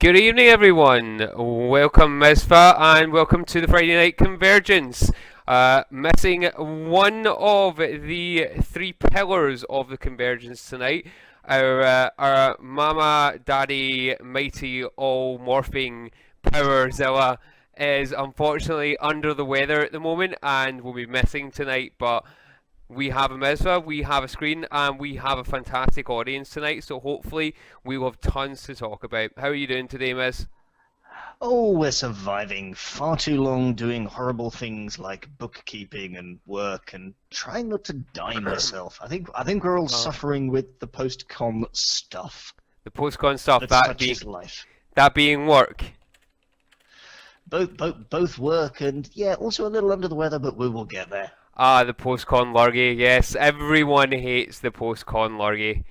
Good evening, everyone. Welcome, Mizpah, and welcome to the Friday Night Convergence. Missing one of the three pillars of the Convergence tonight. Our Mama, Daddy, Mighty, All Morphing Powerzilla is unfortunately under the weather at the moment and will be missing tonight, but we have a Mizpah, we have a screen, and we have a fantastic audience tonight, so hopefully we will have tons to talk about. How are you doing today, Miz? Oh, we're surviving far too long doing horrible things like bookkeeping and work and trying not to die myself. I think we're all suffering with the post-con stuff. The post-con stuff, That's that such being, is life. that being work. Both work and, yeah, also a little under the weather, but we will get there. Ah, the post-con lurgy, yes, everyone hates the post-con lurgy.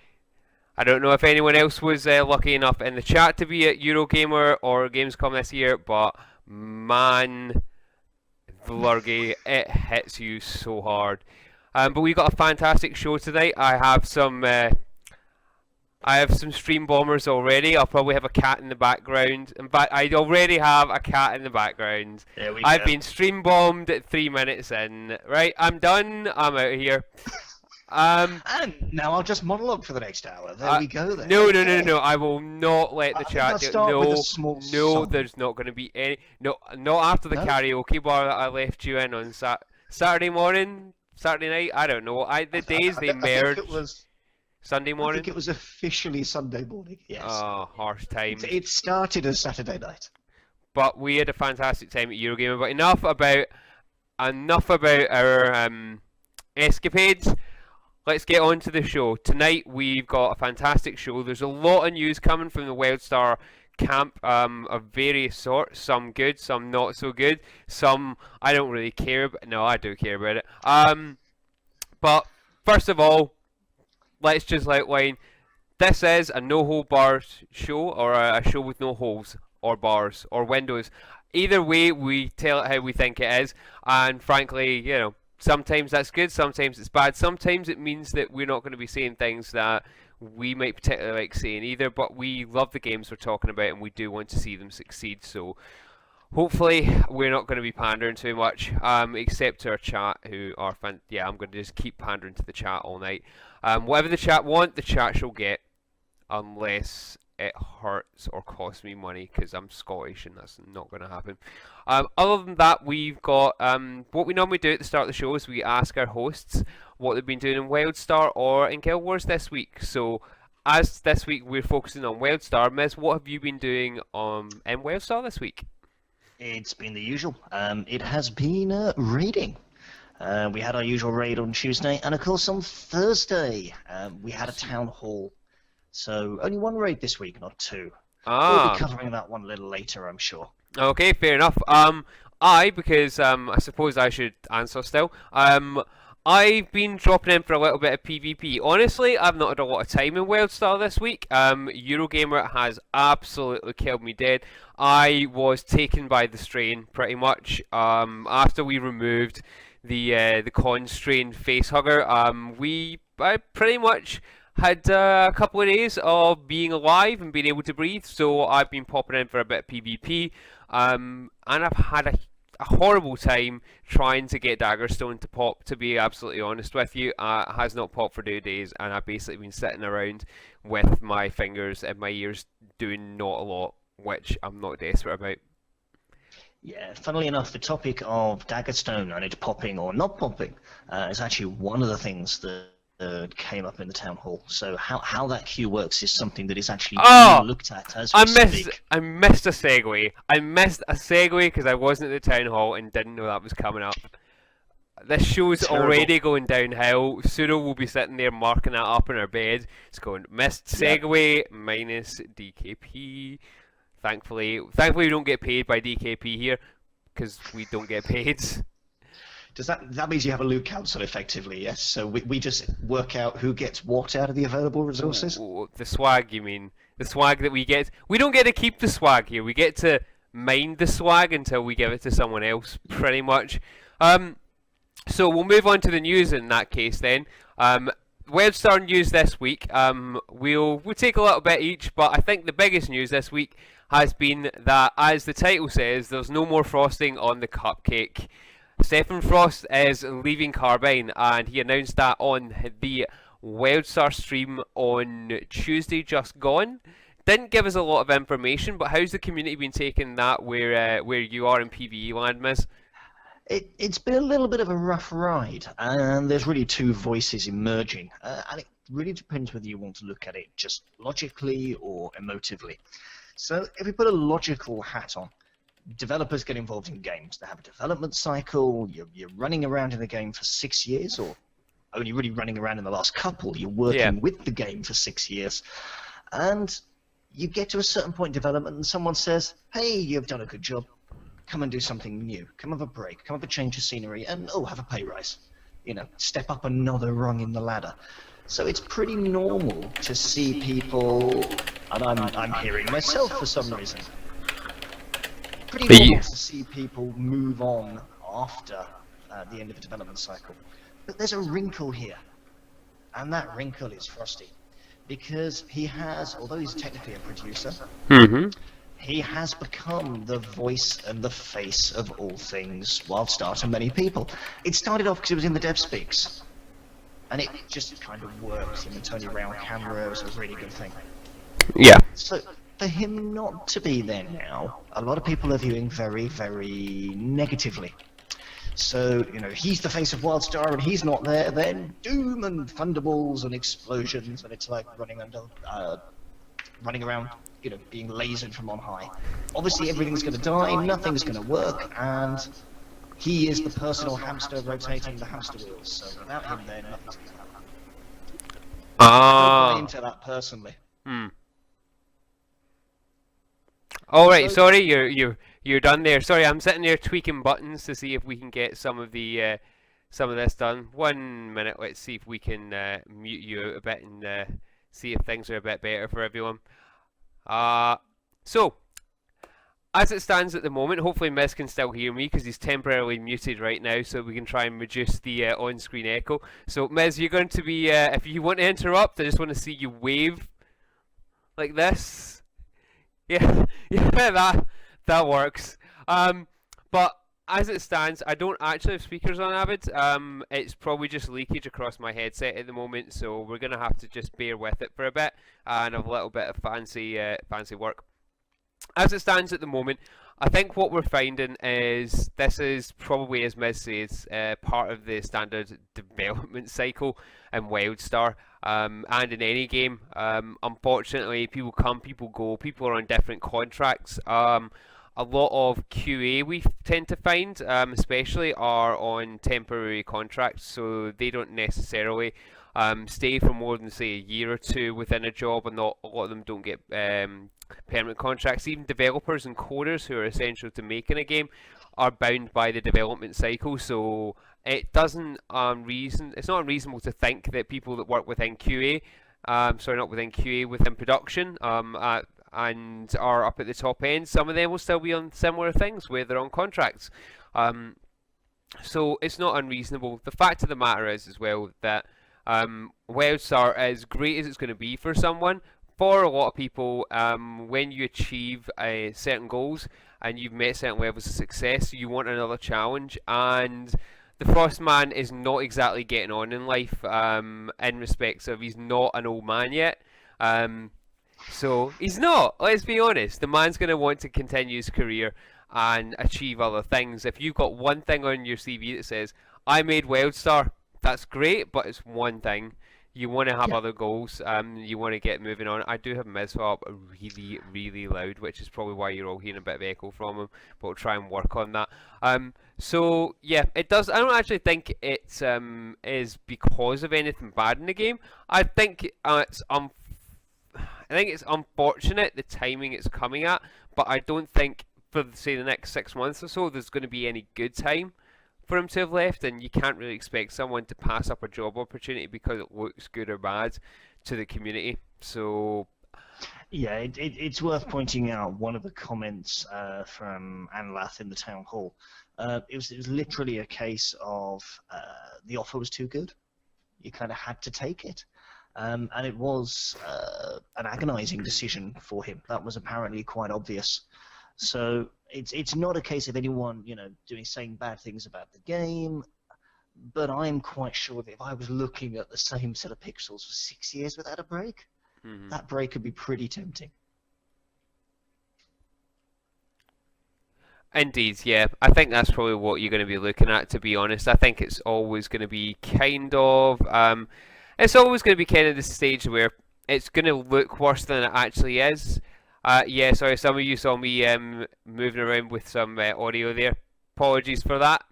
I don't know if anyone else was lucky enough in the chat to be at Eurogamer or Gamescom this year, but man, the lurgy, it hits you so hard. But we've got a fantastic show tonight. I have some stream bombers already. I'll probably have a cat in the background. In fact, I already have a cat in the background. There we I've go. been stream bombed at 3 minutes in. Right, I'm done. I'm out of here. And now I'll just monologue for the next hour. There we go then. No. I will not let the chat do it. start with No, a small no, song. there's not going to be any. No, not after the No? karaoke bar that I left you in on Saturday morning, Saturday night. I don't know. The days they merged. Sunday I morning. think it was officially Sunday morning, yes. Oh, harsh time. It started as Saturday night. But we had a fantastic time at Eurogamer. But enough about our escapades. Let's get on to the show. Tonight we've got a fantastic show. There's a lot of news coming from the WildStar camp of various sorts. Some good, some not so good. Some I don't really care about. No, I do care about it. But first of all, let's just outline. This is a no-hole bars show, or a show with no holes, or bars, or windows. Either way, we tell it how we think it is, and frankly, you know, sometimes that's good, sometimes it's bad, sometimes it means that we're not going to be saying things that we might particularly like saying either, but we love the games we're talking about, and we do want to see them succeed, so hopefully we're not going to be pandering too much, except to our chat, who are yeah, I'm going to just keep pandering to the chat all night. Whatever the chat want, the chat shall get, unless it hurts or costs me money, because I'm Scottish and that's not going to happen. Other than that, we've got what we normally do at the start of the show is we ask our hosts what they've been doing in WildStar or in Guild Wars this week. So, as this week we're focusing on WildStar, Miz, what have you been doing in WildStar this week? It's been the usual. It has been raiding. We had our usual raid on Tuesday, and of course on Thursday we had a town hall. So only one raid this week, not two. We'll be covering that one a little later, I'm sure. Okay, fair enough. Because I suppose I should answer still. I've been dropping in for a little bit of PvP. Honestly, I've not had a lot of time in WildStar this week. Eurogamer has absolutely killed me dead. I was taken by the strain, pretty much. After we removed the constrained facehugger, I pretty much had a couple of days of being alive and being able to breathe, so I've been popping in for a bit of PvP, and I've had a horrible time trying to get Daggerstone to pop, to be absolutely honest with you. It has not popped for 2 days, and I've basically been sitting around with my fingers in my ears doing not a lot, which I'm not desperate about. Yeah, funnily enough, the topic of Daggerstone and it popping or not popping is actually one of the things that came up in the town hall. So how that queue works is something that is actually being looked at as we speak. I missed a segue. I missed a segue because I wasn't at the town hall and didn't know that was coming up. This show's already going downhill. Pseudo will be sitting there marking that up in her bed. It's going missed segue minus DKP. Thankfully we don't get paid by DKP here because we don't get paid. Does that means you have a loot council effectively, yes? So we just work out who gets what out of the available resources? The swag, you mean? The swag that we get. We don't get to keep the swag here. We get to mine the swag until we give it to someone else, pretty much. So we'll move on to the news in that case then. WildStar news this week. We'll take a little bit each, but I think the biggest news this week has been that, as the title says, there's no more frosting on the cupcake. Stephen Frost is leaving Carbine, and he announced that on the WildStar stream on Tuesday just gone. Didn't give us a lot of information, but how's the community been taking that where you are in PvE land, Miz? It's been a little bit of a rough ride, and there's really two voices emerging, and it really depends whether you want to look at it just logically or emotively. So if we put a logical hat on, developers get involved in games. They have a development cycle. You're running around in the game for 6 years, or only really running around in the last couple. You're working with the game for 6 years, and you get to a certain point in development, and someone says, "Hey, you've done a good job. Come and do something new. Come have a break. Come have a change of scenery, and have a pay rise. Step up another rung in the ladder." So it's pretty normal to see people, and I'm hearing myself for some reason. Pretty normal to see people move on after the end of a development cycle. But there's a wrinkle here, and that wrinkle is Frosty, because he has, although he's technically a producer, he has become the voice and the face of all things WildStar to many people. It started off because it was in the Dev Speaks, and it just kind of worked. Him and Tony around camera was a really good thing. Yeah. So for him not to be there now, a lot of people are viewing very, very negatively. So, he's the face of WildStar and he's not there, then doom and thunderbolts and explosions, and it's like running around, being lasered from on high. Obviously everything's going to die, nothing's going to work, and he is the personal hamster rotating the hamster wheels, so without him there, nothing's going to happen. Don't buy into that personally. Alright, sorry, you're done there. Sorry, I'm sitting there tweaking buttons to see if we can get some of this done. 1 minute, let's see if we can mute you out a bit and see if things are a bit better for everyone. So, as it stands at the moment, hopefully Miz can still hear me because he's temporarily muted right now, so we can try and reduce the on-screen echo. So, Miz, you're going to be, if you want to interrupt, I just want to see you wave like this. Yeah, that works. But as it stands, I don't actually have speakers on Avid. It's probably just leakage across my headset at the moment, so we're gonna have to just bear with it for a bit and have a little bit of fancy work. As it stands at the moment, I think what we're finding is this is probably, as Miz says, part of the standard development cycle in WildStar, and in any game. Unfortunately, people come, people go, people are on different contracts. A lot of QA we tend to find, especially, are on temporary contracts, so they don't necessarily stay for more than, say, a year or two within a job, and a lot of them don't get permanent contracts. Even developers and coders, who are essential to making a game, are bound by the development cycle, so it doesn't it's not unreasonable to think that people that work within QA, not within QA, within production, and are up at the top end, some of them will still be on similar things where they're on contracts. So it's not unreasonable. The fact of the matter is as well that WildStar, as great as it's going to be for someone, for a lot of people, when you achieve certain goals and you've met certain levels of success, you want another challenge, and the Frostman is not exactly getting on in life, in respects of he's not an old man yet. So he's not, let's be honest. The man's going to want to continue his career and achieve other things. If you've got one thing on your CV that says, I made WildStar, that's great, but it's one thing. You want to have other goals, you want to get moving on. I do have Mizpah up really, really loud, which is probably why you're all hearing a bit of echo from him, but we'll try and work on that. So yeah, it does. I don't actually think it is because of anything bad in the game. I think it's unfortunate the timing it's coming at, but I don't think for, say, the next 6 months or so there's going to be any good time for him to have left, and you can't really expect someone to pass up a job opportunity because it looks good or bad to the community. So yeah, it's worth pointing out one of the comments from Anlath in the town hall. It was literally a case of the offer was too good. you kind of had to take it. And it was an agonizing decision for him. That was apparently quite obvious. So it's not a case of anyone, saying bad things about the game, but I'm quite sure that if I was looking at the same set of pixels for 6 years without a break, that break could be pretty tempting. Indeed, yeah. I think that's probably what you're going to be looking at, to be honest. I think it's always going to be it's always going to be kind of the stage where it's going to look worse than it actually is. Yeah, sorry, some of you saw me moving around with some audio there. Apologies for that.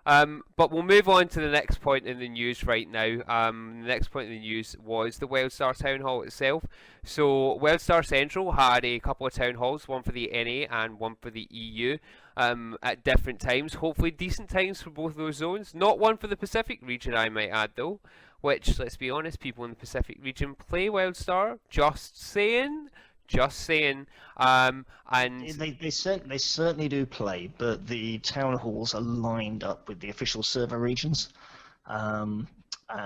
But we'll move on to the next point in the news right now. The next point in the news was the WildStar Town Hall itself. So WildStar Central had a couple of town halls, one for the NA and one for the EU, at different times. Hopefully decent times for both of those zones. Not one for the Pacific region, I might add, though. Which, let's be honest, people in the Pacific region play WildStar. Just saying. And they certainly do play, but the town halls are lined up with the official server regions. And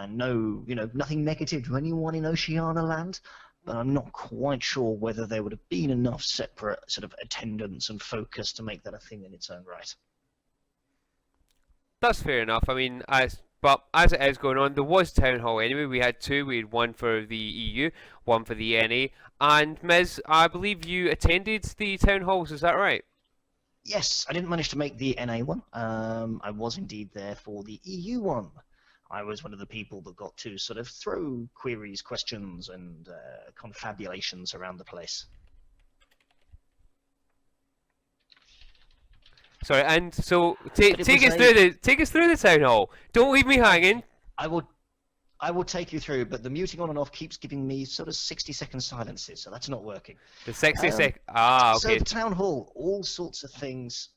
no, nothing negative to anyone in Oceania land, but I'm not quite sure whether there would have been enough separate sort of attendance and focus to make that a thing in its own right. That's fair enough. I mean, but as it is going on, there was Town Hall anyway. We had two. We had one for the EU, one for the NA. And Miz, I believe you attended the Town Halls, is that right? Yes, I didn't manage to make the NA one. I was indeed there for the EU one. I was one of the people that got to sort of throw queries, questions, and confabulations around the place. Sorry, and so take us through the town hall. Don't leave me hanging. I will take you through, but the muting on and off keeps giving me sort of 60-second silences, so that's not working. The 60-second. Okay. So the town hall, all sorts of things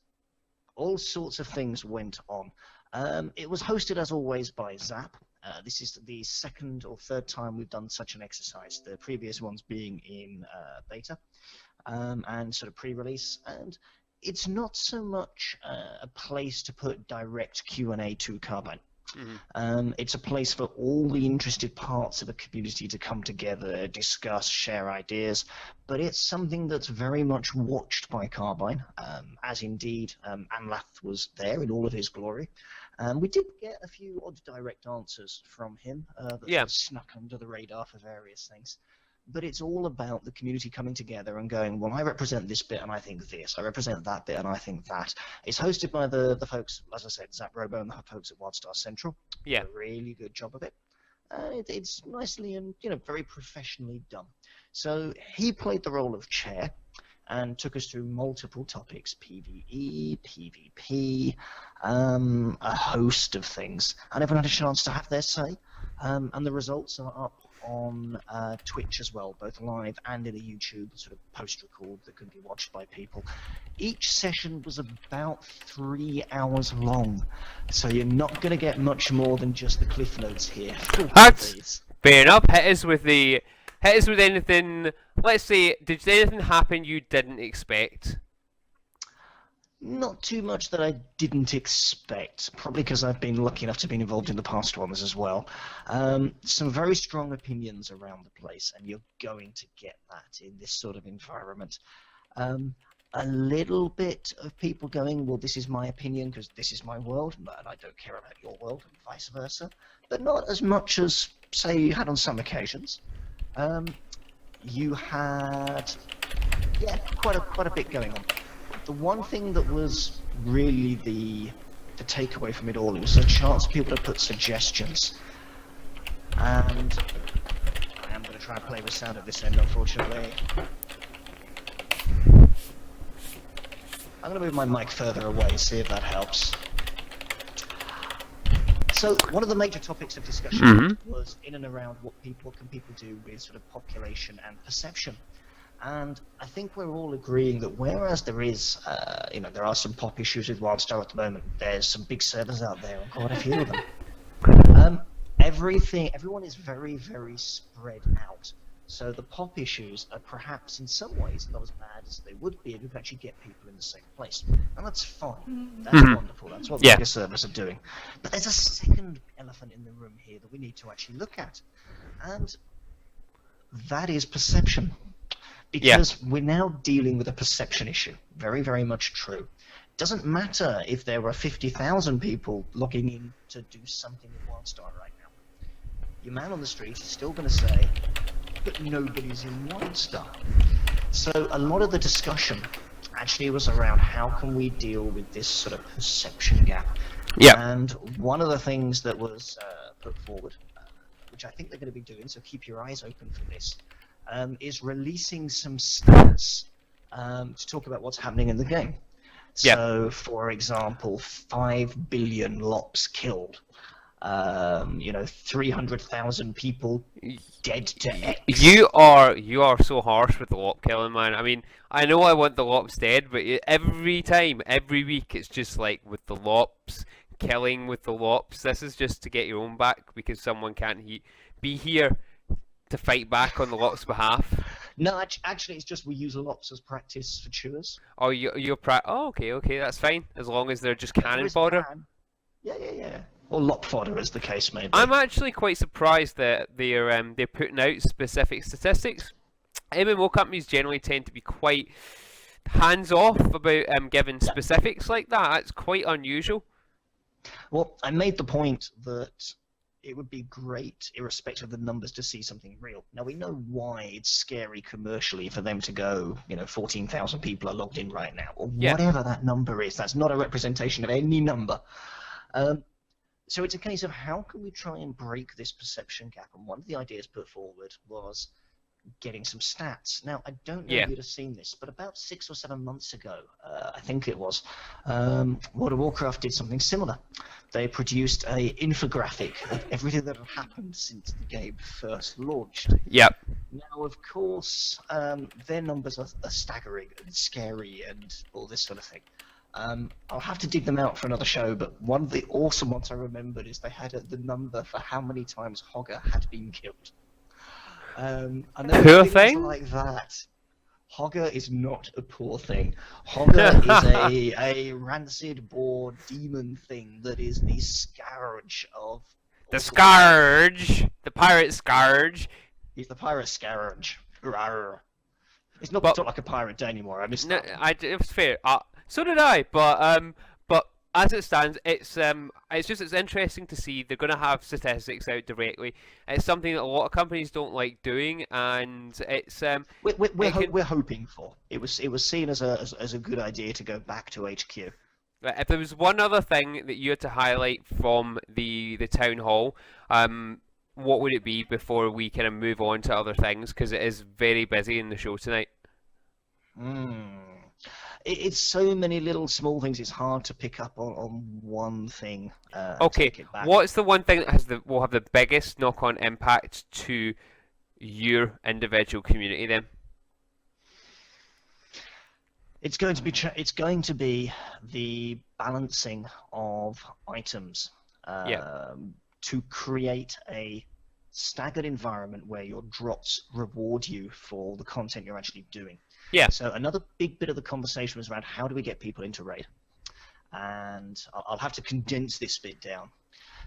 went on. It was hosted as always by Zap. This is the second or third time we've done such an exercise. The previous ones being in beta and sort of pre-release, and it's not so much a place to put direct Q&A to Carbine. It's a place for all the interested parts of a community to come together, discuss, share ideas, but it's something that's very much watched by Carbine, as indeed Amlath was there in all of his glory. We did get a few odd direct answers from him that snuck under the radar for various things. But it's all about the community coming together and going, well, I represent this bit and I think this. I represent that bit and I think that. It's hosted by the folks, as I said, Zap Robo and the folks at WildStar Central. Yeah. Do a really good job of it. It's nicely and very professionally done. So he played the role of chair and took us through multiple topics, PvE, PvP, a host of things. And everyone had a chance to have their say. And the results are up on Twitch as well, both live and in a YouTube sort of post-record that could be watched by people. Each session was about 3 hours long, so you're not going to get much more than just the cliff notes here. That's fair enough. Hit us with anything. Let's say, did anything happen you didn't expect? Not too much that I didn't expect, probably because I've been lucky enough to be involved in the past ones as well. Some very strong opinions around the place, and you're going to get that in this sort of environment. A little bit of people going, well, this is my opinion because this is my world, and I don't care about your world, and vice versa. But not as much as, say, you had on some occasions. You had, quite a bit going on. The one thing that was really the takeaway from it all, it was a chance for people to put suggestions. And I am going to try and play with sound at this end, unfortunately. I'm going to move my mic further away, see if that helps. So one of the major topics of discussion was in and around what can people do with sort of population and perception. And I think we're all agreeing that whereas there is, there are some pop issues with WildStar at the moment, there's some big servers out there, and quite a few of them. Everyone is very, very spread out. So the pop issues are perhaps in some ways not as bad as they would be if you could actually get people in the same place. And that's fine. That's wonderful. That's what mega servers are doing. But there's a second elephant in the room here that we need to actually look at. And that is perception. Because we're now dealing with a perception issue. Very, very much true. It doesn't matter if there were 50,000 people logging in to do something with WildStar right now. Your man on the street is still going to say, but nobody's in WildStar. So a lot of the discussion actually was around how can we deal with this sort of perception gap. And one of the things that was put forward, which I think they're going to be doing, so keep your eyes open for this, is releasing some stats to talk about what's happening in the game. So, for example, 5 billion lops killed. 300,000 people dead to X. You are so harsh with the lop killing, man. I mean, I know I want the lops dead, but every time, every week, it's just like with the lops, killing with the lops. This is just to get your own back because someone can't be here to fight back on the lops' behalf. No, actually, it's just we use lops as practice for chewers. Oh, oh, okay, that's fine. As long as they're just cannon fodder. Yeah. Or lop fodder, as the case may be. I'm actually quite surprised that they're putting out specific statistics. MMO companies generally tend to be quite hands-off about giving specifics like that. That's quite unusual. Well, I made the point that it would be great, irrespective of the numbers, to see something real. Now, we know why it's scary commercially for them to go, 14,000 people are logged in right now, or whatever that number is. That's not a representation of any number. So it's a case of how can we try and break this perception gap? And one of the ideas put forward was getting some stats. Now, I don't know if you'd have seen this, but about 6 or 7 months ago, I think it was, World of Warcraft did something similar. They produced an infographic of everything that had happened since the game first launched. Yep. Now, of course, their numbers are staggering and scary and all this sort of thing. I'll have to dig them out for another show, but one of the awesome ones I remembered is they had the number for how many times Hogger had been killed. Poor thing? Like that. Hogger is not a poor thing. Hogger is a rancid boar demon thing that is the scourge of... The scourge! The pirate scourge! He's the pirate scourge. Rawr. It's not like a pirate day anymore. I missed that. It's fair. So did I, but as it stands, it's interesting to see they're going to have statistics out directly. It's something that a lot of companies don't like doing, and it's we're hoping for. It was seen as a good idea to go back to HQ. If there was one other thing that you had to highlight from the town hall, what would it be before we kind of move on to other things? Because it is very busy in the show tonight. It's so many little small things. It's hard to pick up on one thing. Okay, what's the one thing that will have the biggest knock-on impact to your individual community then? It's going to be the balancing of items to create a staggered environment where your drops reward you for the content you're actually doing. Yeah. So another big bit of the conversation was around how do we get people into raid, and I'll have to condense this bit down.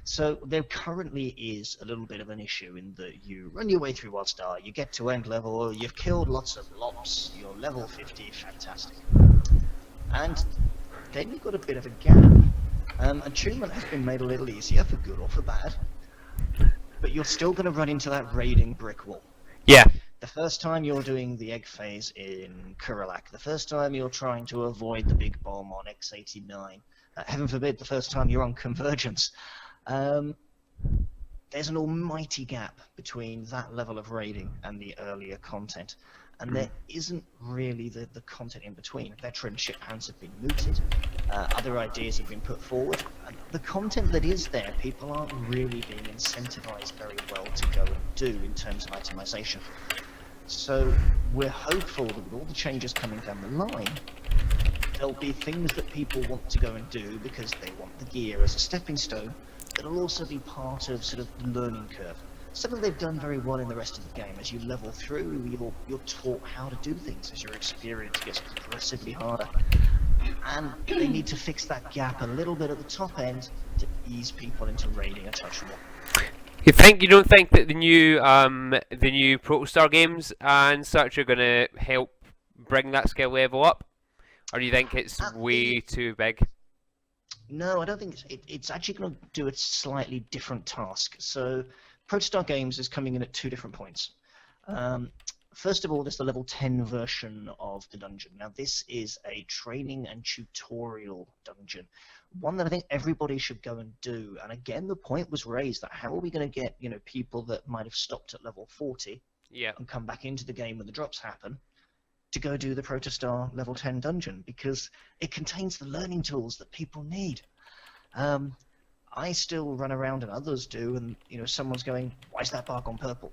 So there currently is a little bit of an issue in that you run your way through WildStar, you get to end level, you've killed lots of lops, you're level 50, fantastic, and then you've got a bit of a gap. Achievement has been made a little easier for good or for bad, but you're still going to run into that raiding brick wall. Yeah. The first time you're doing the egg phase in Kuralak, the first time you're trying to avoid the big bomb on X89, heaven forbid the first time you're on Convergence, there's an almighty gap between that level of raiding and the earlier content. And there isn't really the content in between. Veteran ship hands have been mooted, other ideas have been put forward, and the content that is there, people aren't really being incentivized very well to go and do in terms of itemization. So we're hopeful that with all the changes coming down the line, there'll be things that people want to go and do because they want the gear as a stepping stone, that'll also be part of sort of the learning curve. something they've done very well in the rest of the game. As you level through, you're taught how to do things as your experience gets progressively harder. And they need to fix that gap a little bit at the top end to ease people into raiding a touch more. You don't think that the new Protostar games and such are going to help bring that skill level up, or do you think it's way too big? No, I don't think it's actually going to do a slightly different task. So, Protostar Games is coming in at 2 different points. First of all, there's the level 10 version of the dungeon. Now, this is a training and tutorial dungeon, one that I think everybody should go and do. And again, the point was raised that how are we going to get people that might have stopped at level 40 and come back into the game when the drops happen to go do the Protostar level 10 dungeon, because it contains the learning tools that people need. I still run around, and others do, and someone's going, "Why is that bar gone purple?"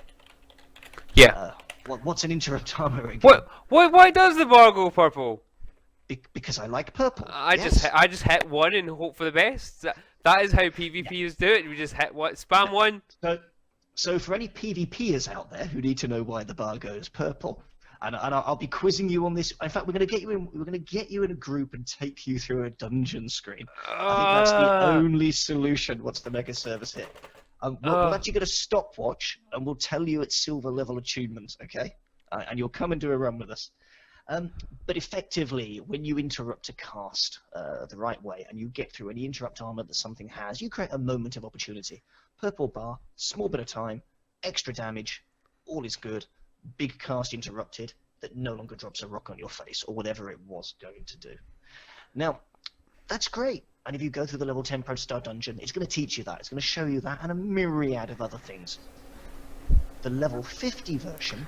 Yeah. What's an interrupt armor again? Why does the bar go purple? Because I like purple. I just hit 1 and hope for the best. That is how PvPers do it. We just hit what, spam 1. So for any PvPers out there who need to know why the bar goes purple, and I'll be quizzing you on this. In fact, we're going to get you in a group and take you through a dungeon screen. I think that's the only solution once the mega service hit. We'll actually get a stopwatch, and we'll tell you it's silver level achievements, okay? And you'll come and do a run with us. But effectively, when you interrupt a cast the right way, and you get through any interrupt armor that something has, you create a moment of opportunity. Purple bar, small bit of time, extra damage, all is good. Big cast interrupted, that no longer drops a rock on your face, or whatever it was going to do. Now, that's great. And if you go through the level 10 Protostar dungeon, it's going to teach you that. It's going to show you that, and a myriad of other things. The level 50 version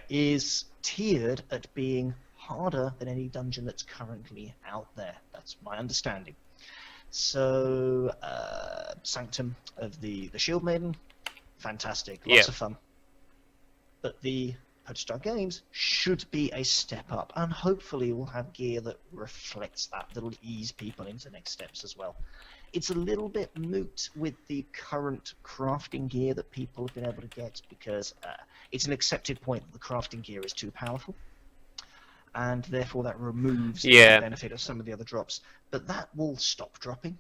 is tiered at being harder than any dungeon that's currently out there. That's my understanding. So, Sanctum of the Shield Maiden, fantastic, lots of fun. But the Protostar games should be a step up, and hopefully we'll have gear that reflects that, that'll ease people into next steps as well. It's a little bit moot with the current crafting gear that people have been able to get, because it's an accepted point that the crafting gear is too powerful, and therefore that removes the benefit of some of the other drops. But that will stop dropping.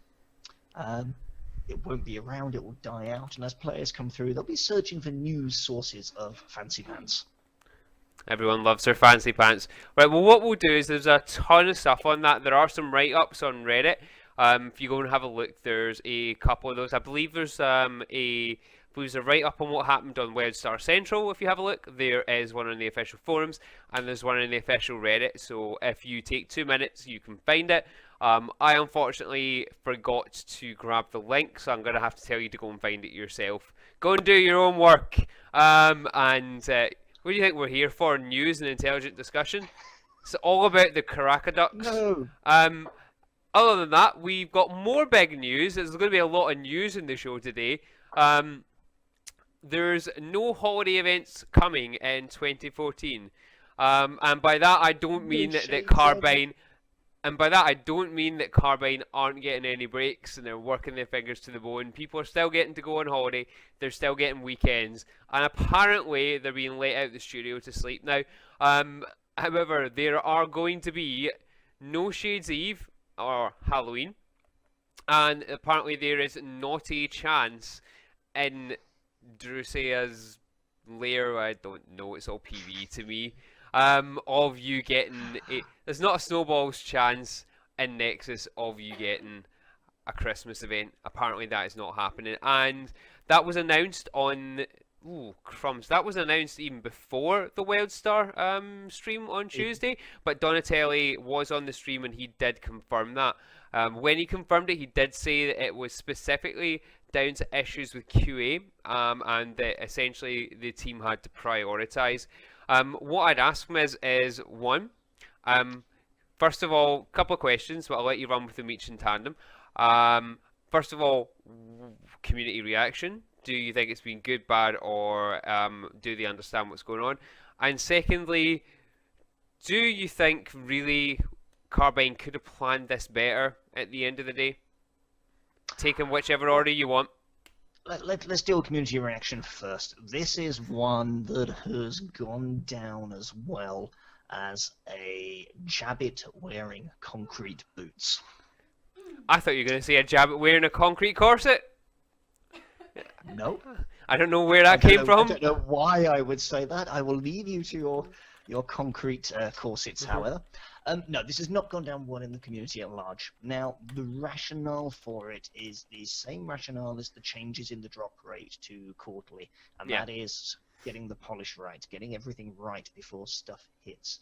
It won't be around, it will die out, and as players come through, they'll be searching for new sources of fancy pants. Everyone loves their fancy pants. Right, well, what we'll do is there's a ton of stuff on that. There are some write-ups on Reddit. If you go and have a look, there's a couple of those. I believe there's a write-up on what happened on WildStar Central. If you have a look, there is one on the official forums, and there's one on the official Reddit. So if you take 2 minutes, you can find it. I unfortunately forgot to grab the link, so I'm going to have to tell you to go and find it yourself. Go and do your own work. What do you think we're here for? News and intelligent discussion? It's all about the Caracadux. No. Other than that, we've got more big news. There's going to be a lot of news in the show today. There's no holiday events coming in 2014. And by that, I don't mean that Carbine... And by that, I don't mean that Carbine aren't getting any breaks and they're working their fingers to the bone. People are still getting to go on holiday. They're still getting weekends. And apparently, they're being let out of the studio to sleep now. However, there are going to be no Shades Eve or Halloween. And apparently, there is not a chance in Drusea's lair. I don't know. It's all PV to me. Of you getting there's not a snowball's chance in Nexus of you getting a Christmas event. Apparently that is not happening, and that was announced on crumbs. That was announced even before the WildStar stream on Tuesday. But Donatelli was on the stream and he did confirm that. When he confirmed it, he did say that it was specifically down to issues with QA, and that essentially the team had to prioritize. What I'd ask him is one, first of all, a couple of questions, but I'll let you run with them each in tandem. First of all, community reaction. Do you think it's been good, bad, or do they understand what's going on? And secondly, do you think really Carbine could have planned this better at the end of the day? Taking whichever order you want. let's deal with community reaction first. This is one that has gone down as well as a Jabbit wearing concrete boots. I thought you were going to say a Jabbit wearing a concrete corset. No. I don't know where that came from. I don't know why I would say that. I will leave you to your concrete corsets, however. No, this has not gone down well in the community at large. Now, the rationale for it is the same rationale as the changes in the drop rate to quarterly, and that is getting the polish right, getting everything right before stuff hits.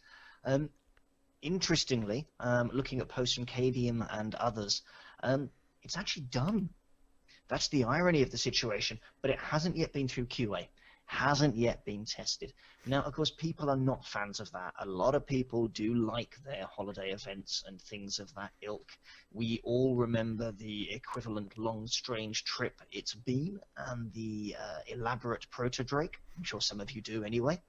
Interestingly, looking at posts from Cadium and others, it's actually done. That's the irony of the situation, but it hasn't yet been through QA. Hasn't yet been tested. Now, of course, people are not fans of that. A lot of people do like their holiday events and things of that ilk. We all remember the equivalent long, strange trip it's been and the elaborate proto-Drake. I'm sure some of you do anyway.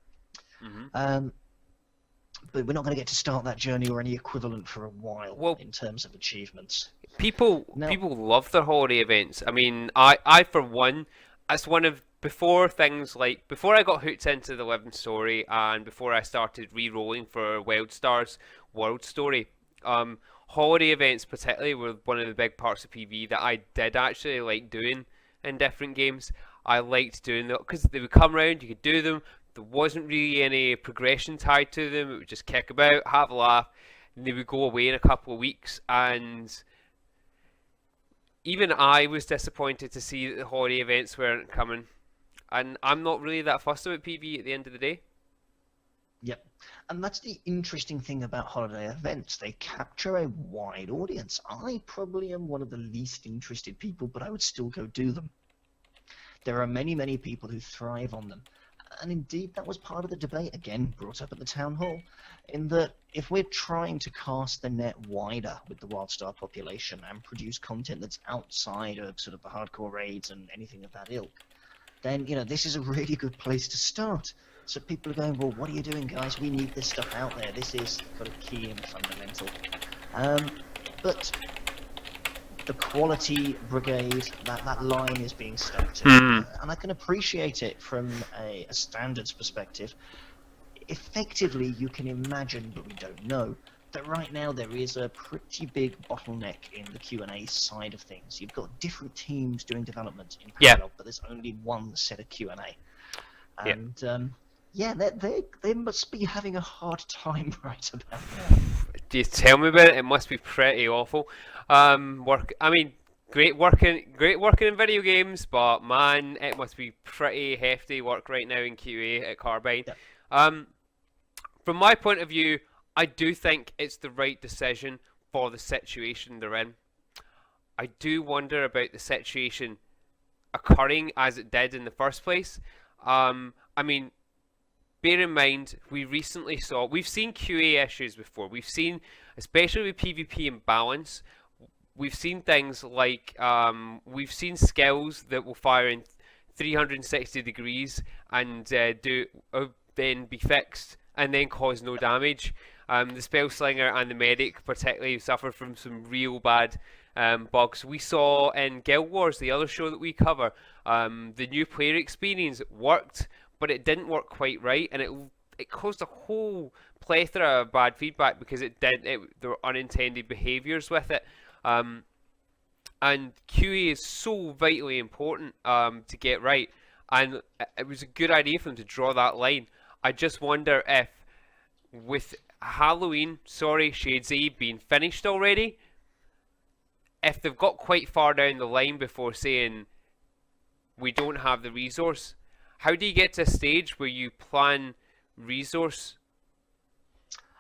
But we're not going to get to start that journey or any equivalent for a while in terms of achievements. People love their holiday events. I mean, I for one, as one of before I got hooked into the Living Story and before I started re-rolling for WildStar's World Story, holiday events particularly were one of the big parts of PvE that I did actually like doing in different games. I liked doing them because they would come around, you could do them. There wasn't really any progression tied to them. It would just kick about, have a laugh, and they would go away in a couple of weeks. And even I was disappointed to see that the holiday events weren't coming. And I'm not really that fussed about PvE at the end of the day. Yep. And that's the interesting thing about holiday events. They capture a wide audience. I probably am one of the least interested people, but I would still go do them. There are many, many people who thrive on them. And indeed, that was part of the debate, again, brought up at the town hall, in that if we're trying to cast the net wider with the WildStar population and produce content that's outside of sort of the hardcore raids and anything of that ilk, then, this is a really good place to start. So people are going, well, what are you doing, guys? We need this stuff out there. This is kind of key and fundamental. But the quality brigade, that line is being stuck to. And I can appreciate it from a standards perspective. Effectively, you can imagine, but we don't know, that right now there is a pretty big bottleneck in the Q&A side of things. You've got different teams doing development in parallel, but there's only one set of Q&A. And they must be having a hard time right about now. Do you tell me about it? It must be pretty awful. Great working in video games, but man, it must be pretty hefty work right now in QA at Carbine. From my point of view, I do think it's the right decision for the situation they're in. I do wonder about the situation occurring as it did in the first place. Bear in mind, we've seen QA issues before. We've seen, especially with PvP imbalance, we've seen things like, we've seen skills that will fire in 360 degrees and then be fixed and then cause no damage. The Spellslinger and the Medic particularly suffer from some real bad bugs. We saw in Guild Wars, the other show that we cover, the new player experience worked, but it didn't work quite right, and it caused a whole plethora of bad feedback because there were unintended behaviours with it. And QA is so vitally important to get right, and it was a good idea for them to draw that line. I just wonder if, with Halloween, Shadesy, being finished already, if they've got quite far down the line before saying we don't have the resource, how do you get to a stage where you plan resource?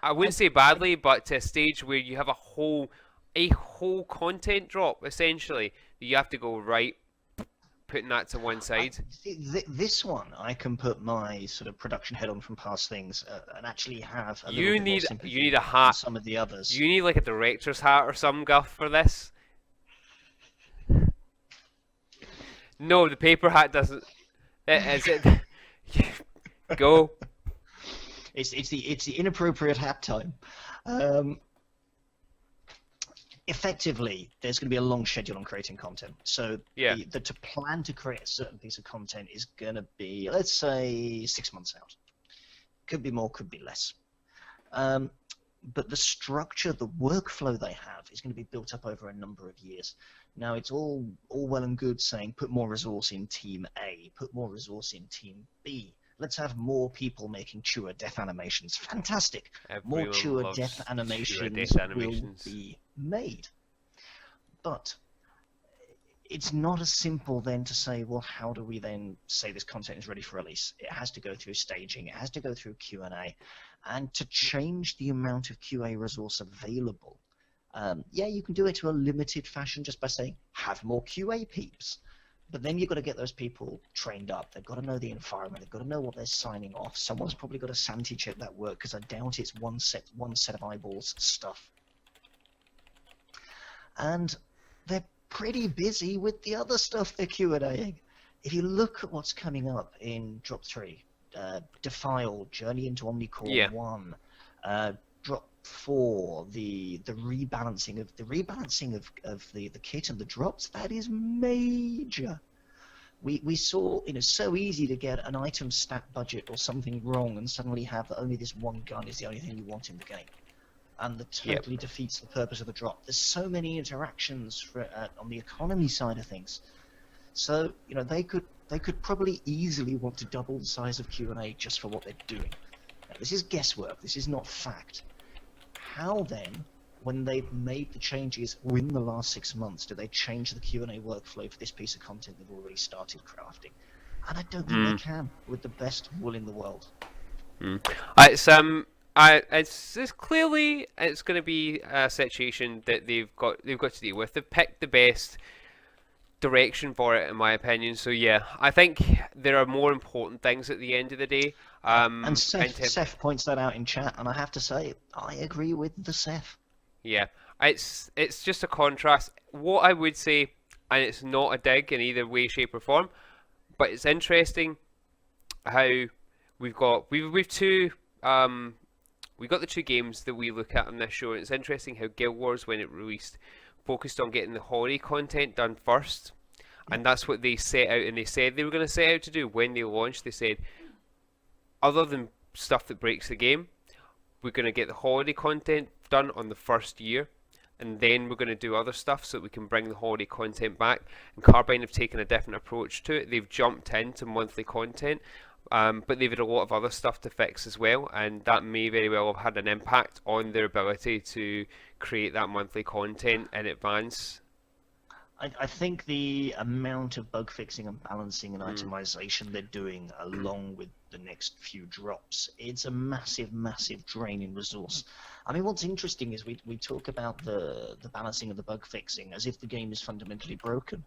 I wouldn't say badly, but to a stage where you have a whole content drop essentially that you have to go right, putting that to one side. This one I can put my sort of production head on from past things and actually have. You need a hat. Some of the others. You need like a director's hat or some guff for this. No, the paper hat doesn't. Is it? Go. It's the inappropriate hat time. effectively, there's going to be a long schedule on creating content. So Yeah. to plan to create a certain piece of content is going to be, let's say, 6 months out. Could be more, could be less. But the structure, the workflow they have is going to be built up over a number of years. Now, it's all well and good saying put more resource in Team A, put more resource in Team B. Let's have more people making Chewer death animations. Fantastic. Everyone More Chewer loves death animations Chewer death animations. will be made. But it's not as simple then to say, well, how do we then say this content is ready for release? It has to go through staging, it has to go through Q&A, and to change the amount of QA resource available. Yeah, you can do it to a limited fashion just by saying, have more QA peeps. But then you've got to get those people trained up. They've got to know the environment. They've got to know what they're signing off. Someone's probably got to sanity check that work, because I doubt it's one set of eyeballs stuff. And they're pretty busy with the other stuff they're Q&Aing. If you look at what's coming up in Drop 3, Defile, Journey into Omnicore 1, Drop 4, the rebalancing of the kit and the drops, that is major. We saw, so easy to get an item stat budget or something wrong and suddenly have that only this one gun is the only thing you want in the game. And that totally defeats the purpose of the drop. There's so many interactions on the economy side of things. So, they could probably easily want to double the size of Q&A just for what they're doing. Now, this is guesswork. This is not fact. How then, when they've made the changes within the last 6 months, do they change the Q&A workflow for this piece of content they've already started crafting? And I don't think they can, with the best will in the world. It's clearly it's going to be a situation that they've got to deal with. They've picked the best direction for it, in my opinion. So yeah, I think there are more important things at the end of the day. And Seth points that out in chat, and I have to say, I agree with the Seth. Yeah, it's just a contrast. What I would say, and it's not a dig in either way, shape, or form, but it's interesting how we've got the two games that we look at on this show, and it's interesting how Guild Wars, when it released, focused on getting the holiday content done first, and that's what they set out, and they said they were going to set out to do when they launched. They said, other than stuff that breaks the game, we're going to get the holiday content done on the first year, and then we're going to do other stuff so that we can bring the holiday content back. And Carbine have taken a different approach to it. They've jumped into monthly content, but they've had a lot of other stuff to fix as well, and that may very well have had an impact on their ability to create that monthly content in advance. I think the amount of bug fixing and balancing and itemization they're doing along with the next few drops, it's a massive, massive drain in resource. I mean, what's interesting is we talk about the balancing and the bug fixing as if the game is fundamentally broken.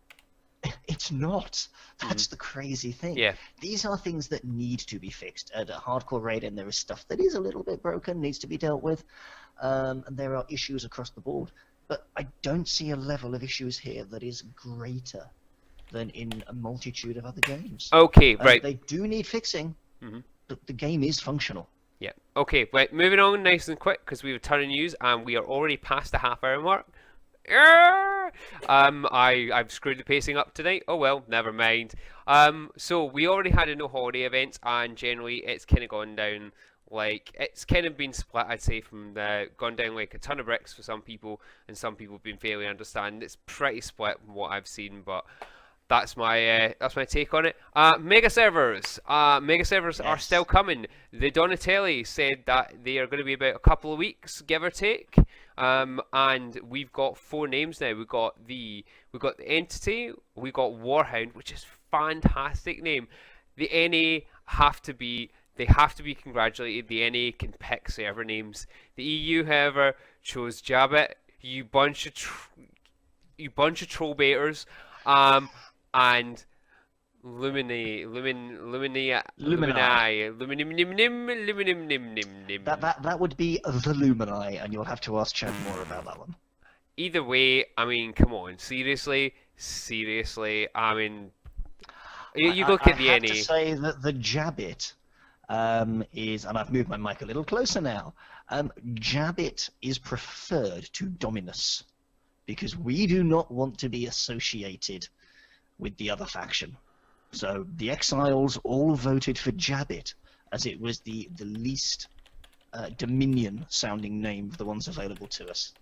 It's not. That's the crazy thing. Yeah. These are things that need to be fixed. At a hardcore raid, there is stuff that is a little bit broken, needs to be dealt with, and there are issues across the board. But I don't see a level of issues here that is greater than in a multitude of other games. Okay, right. They do need fixing, but the game is functional. Yeah. Okay, right. Moving on nice and quick, because we have a ton of news, and we are already past the half-hour mark. I've screwed the pacing up tonight. Oh well, never mind. So we already had a no holiday event, and generally it's kind of gone down like it's kind of been split. I'd say gone down like a ton of bricks for some people, and some people have been fairly understanding. It's pretty split from what I've seen, but that's my take on it. Mega servers Yes. are still coming. The Donatelli said that they are going to be about a couple of weeks, give or take. And we've got 4 names now. We've got the Entity, we've got Warhound, which is a fantastic name. The NA have to be congratulated. The NA can pick server names. The EU, however, chose Jabbit. You bunch of troll baiters. And Lumini. That would be the Lumini, and you'll have to ask Chad more about that one. Either way, I mean, come on, seriously. I mean, you look at the NA. I have to say that the Jabbit is, and I've moved my mic a little closer now. Jabbit is preferred to Dominus. because we do not want to be associated with the other faction. So the exiles all voted for Jabbit, as it was the least Dominion-sounding name of the ones available to us.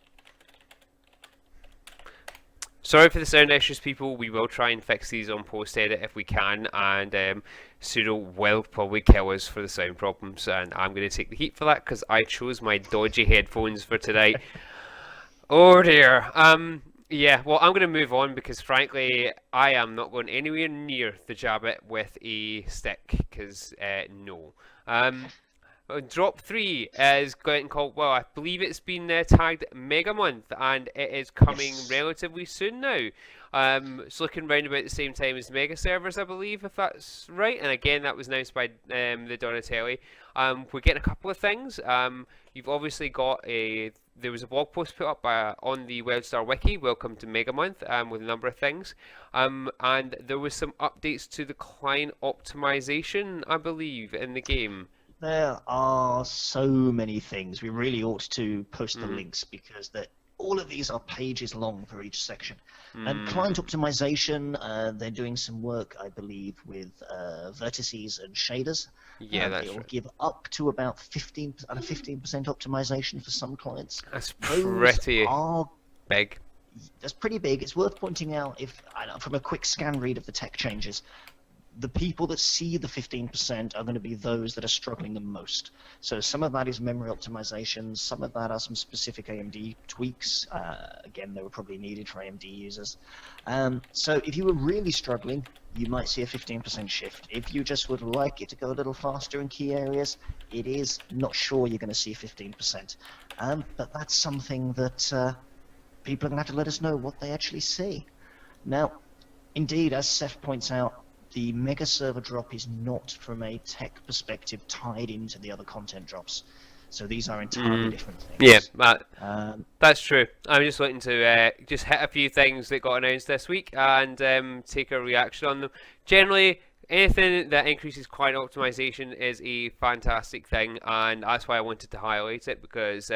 Sorry for the sound issues, people. We will try and fix these on post-edit if we can, and Pseudo will probably kill us for the sound problems, and I'm going to take the heat for that because I chose my dodgy headphones for tonight. Oh dear. Yeah, well, I'm going to move on because, frankly, I am not going anywhere near the Jabbit with a stick, because, no. Drop 3 is getting called, well, I believe it's been tagged Mega Month, and it is coming relatively soon now. It's looking around about the same time as Mega Servers, I believe, if that's right. And again, that was announced by the Donatelli. We're getting a couple of things. You've obviously got there was a blog post put up on the WildStar wiki, welcome to Mega Month, with a number of things. And there was some updates to the client optimization, I believe, in the game. There are so many things. We really ought to post the links, because all of these are pages long for each section. And client optimization, they're doing some work, I believe, with vertices and shaders. Yeah, that's It'll right. give up to about 15% optimization for some clients. That's Those pretty are big. That's pretty big. It's worth pointing out, from a quick scan read of the tech changes, the people that see the 15% are going to be those that are struggling the most. So some of that is memory optimization, some of that are some specific AMD tweaks. Again, they were probably needed for AMD users. So if you were really struggling, you might see a 15% shift. If you just would like it to go a little faster in key areas, it is not sure you're going to see 15%. But that's something that people are going to have to let us know what they actually see. Now, indeed, as Seth points out, the mega server drop is not, from a tech perspective, tied into the other content drops. So these are entirely different things. Yeah, that's true. I'm just looking to just hit a few things that got announced this week and take a reaction on them. Generally, anything that increases client optimization is a fantastic thing, and that's why I wanted to highlight it, because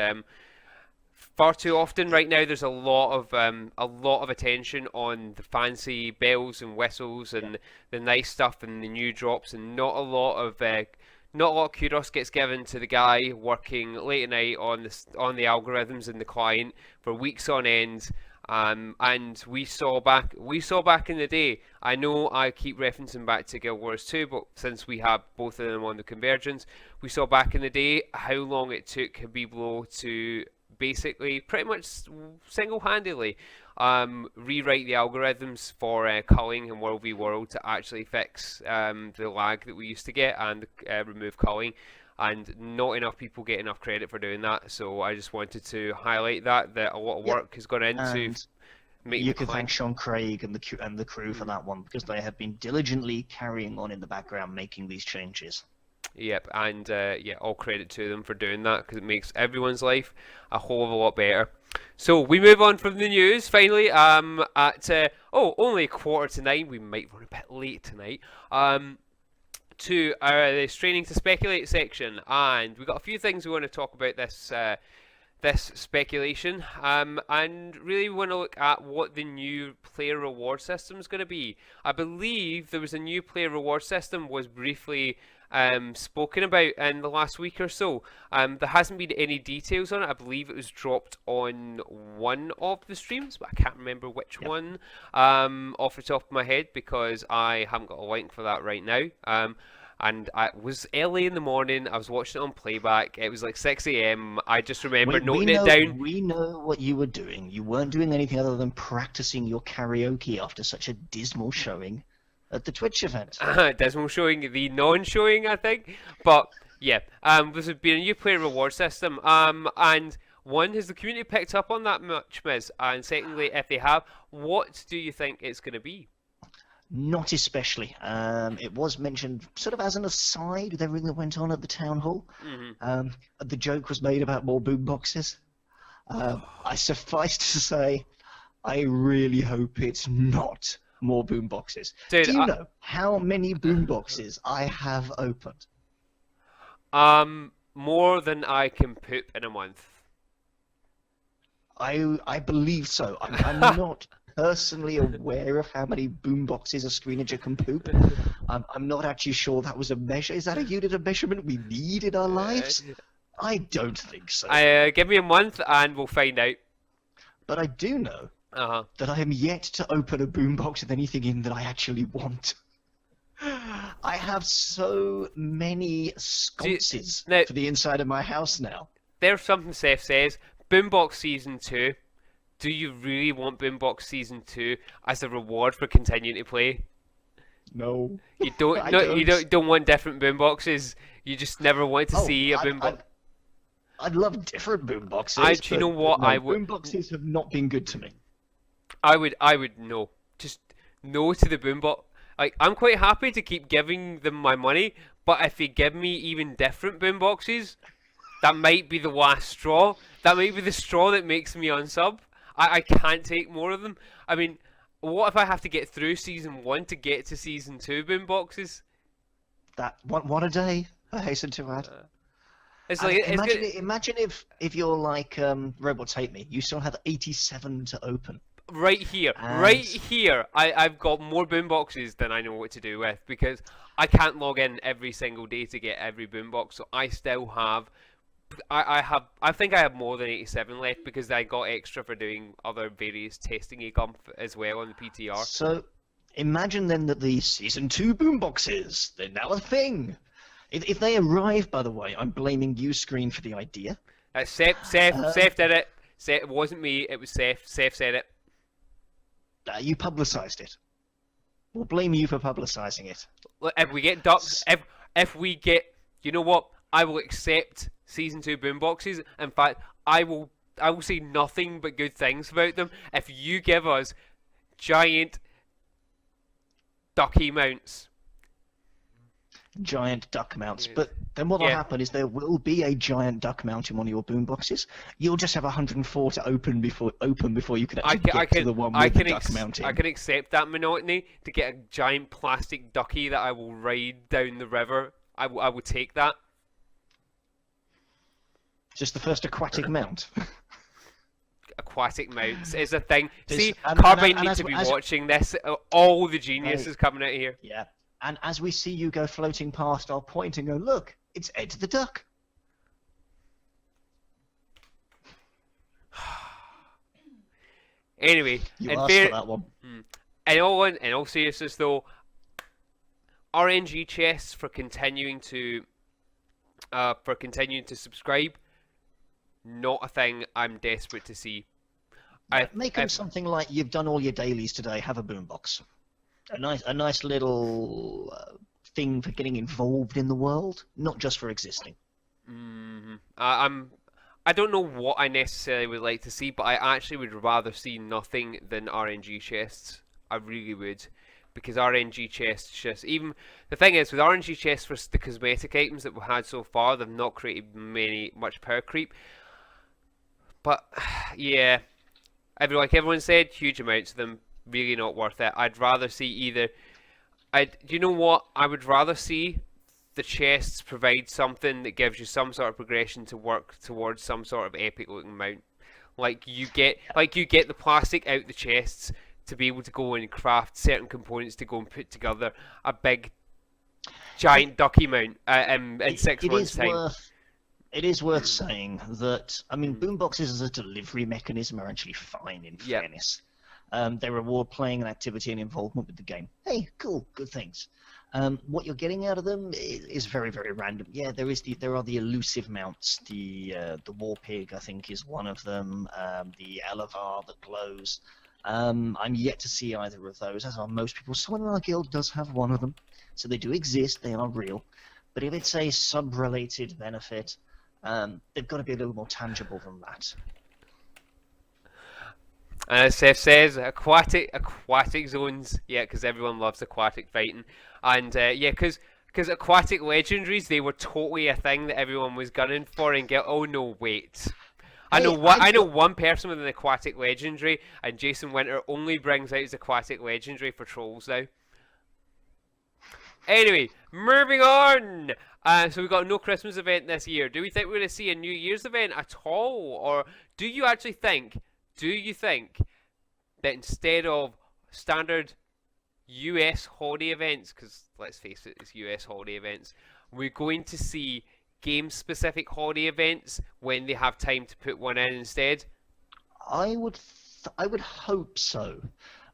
far too often right now there's a lot of attention on the fancy bells and whistles and the nice stuff and the new drops, and not a lot of kudos gets given to the guy working late at night on the algorithms in the client for weeks on end. And we saw back in the day. I know I keep referencing back to Guild Wars 2, but since we have both of them on the Convergence, we saw back in the day how long it took Habiblo to basically pretty much single-handedly rewrite the algorithms for culling in World v World to actually fix the lag that we used to get and remove culling, and not enough people get enough credit for doing that. So I just wanted to highlight that a lot of work has gone into making you can thank Sean Craig and the crew for that one, because they have been diligently carrying on in the background making these changes. Yep, and all credit to them for doing that, because it makes everyone's life a whole of a lot better. So we move on from the news finally. At only 8:45, we might run a bit late tonight. To the Straining to Speculate section, and we've got a few things we want to talk about this speculation, and really we want to look at what the new player reward system is going to be. I believe there was a new player reward system was briefly spoken about in the last week or so. There hasn't been any details on it. I believe it was dropped on one of the streams, but I can't remember which one off the top of my head, because I haven't got a link for that right now. And it was early in the morning. I was watching it on playback. It was like 6 a.m. I just remember noting it down. We know what you were doing. You weren't doing anything other than practicing your karaoke after such a dismal showing at the Twitch event. Dismal showing, the non-showing, I think. But yeah, this would be a new player reward system. And one, has the community picked up on that much, Miz? And secondly, if they have, what do you think it's going to be? Not especially. It was mentioned sort of as an aside with everything that went on at the town hall. The joke was made about more boomboxes. I suffice to say, I really hope it's not more boomboxes. Dude, do you know how many boomboxes I have opened? More than I can poop in a month. I believe so. I'm not personally aware of how many boomboxes a Screenager can poop. I'm not actually sure that was a measure. Is that a unit of measurement we need in our lives? I don't think so. Give me a month and we'll find out. But I do know Uh-huh. that I am yet to open a boombox with anything in that I actually want. I have so many sconces now- for the inside of my house now. There's something Seth says. Boombox Season 2. Do you really want Boombox Season 2 as a reward for continuing to play? No. You don't. I No, don't. you don't want different boomboxes. You just never want to see a boombox. I'd love different boomboxes. Do you know what? No, I would. boomboxes have not been good to me. I would no. Just no to the boombox. Like, I'm quite happy to keep giving them my money, but if they give me even different boomboxes, that might be the last straw. That might be the straw that makes me unsub. I can't take more of them. I mean, what if I have to get through Season 1 to get to Season 2 boomboxes? That one a day, I hasten to add. It's like, Imagine if you're like Robots Hate Me, you still have 87 to open. right here, I've got more boomboxes than I know what to do with, because I can't log in every single day to get every boombox, so I still have, I think I have more than 87 left, because I got extra for doing other various testing gump as well on the PTR. So imagine then that the Season 2 boomboxes, they're now a thing. If they arrive, by the way, I'm blaming you, Screen, for the idea. Seth did it. It wasn't me, it was Seth. Seth said it. You publicised it. We'll blame you for publicising it. If we get ducks, if we get, you know what? I will accept Season 2 boomboxes. In fact, I will say nothing but good things about them if you give us giant ducky mounts. Giant duck mounts, but then what will happen is there will be a giant duck mount in one of your boomboxes. You'll just have 104 to open before you can actually get to the one with the duck mounting. I can accept that monotony to get a giant plastic ducky that I will ride down the river. I will take that. Just the first aquatic mount. Aquatic mounts is a thing. See, And Carbine as- needs to be as- watching this. All the genius is coming out here. Yeah. And as we see you go floating past, I'll point and go, look, it's Ed the Duck. Anyway, You asked for that one. in all seriousness though, RNG chests for continuing to subscribe, not a thing I'm desperate to see. Make them something like you've done all your dailies today. Have a boombox. A nice little thing for getting involved in the world, not just for existing. I don't know what I necessarily would like to see, but I actually would rather see nothing than RNG chests. I really would, because RNG chests just even the thing is with RNG chests for the cosmetic items that we've had so far, they've not created much power creep. But yeah, everyone said, huge amounts of them. Really not worth it. I'd rather see either. You know what? I would rather see the chests provide something that gives you some sort of progression to work towards some sort of epic looking mount. Like you get the plastic out the chests to be able to go and craft certain components to go and put together a big giant ducky mount in 6 months' time. It is worth saying that boomboxes as a delivery mechanism are actually fine in fairness. They reward playing and activity and involvement with the game. Hey, cool, good things. What you're getting out of them is very, very random. Yeah, there are the elusive mounts. The War Pig, I think, is one of them. The Elevar that glows. I'm yet to see either of those, as are most people. Someone in our guild does have one of them, so they do exist. They are real. But if it's a sub-related benefit, they've got to be a little more tangible than that. And as Seth says, aquatic zones, yeah, because everyone loves aquatic fighting, and yeah, because aquatic legendaries, they were totally a thing that everyone was gunning for, and oh no, wait, I know one person with an aquatic legendary, and Jason Winter only brings out his aquatic legendary for trolls now. Anyway, moving on. So we've got no Christmas event this year. Do we think we're going to see a New Year's event at all, or do you actually think? Do you think that instead of standard US holiday events, because let's face it, it's US holiday events, we're going to see game-specific holiday events when they have time to put one in instead? I would hope so.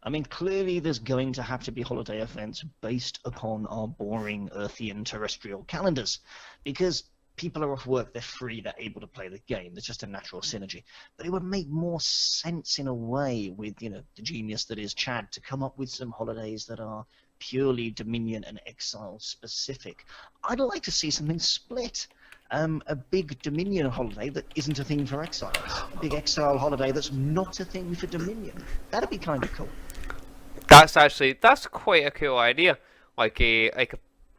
I mean, clearly there's going to have to be holiday events based upon our boring Earthian terrestrial calendars, because people are off work, they're free, they're able to play the game. There's just a natural synergy. But it would make more sense in a way with, you know, the genius that is Chad to come up with some holidays that are purely Dominion and Exile specific. I'd like to see something split. A big Dominion holiday that isn't a thing for Exiles. A big Exile holiday that's not a thing for Dominion. That'd be kind of cool. That's quite a cool idea. Like a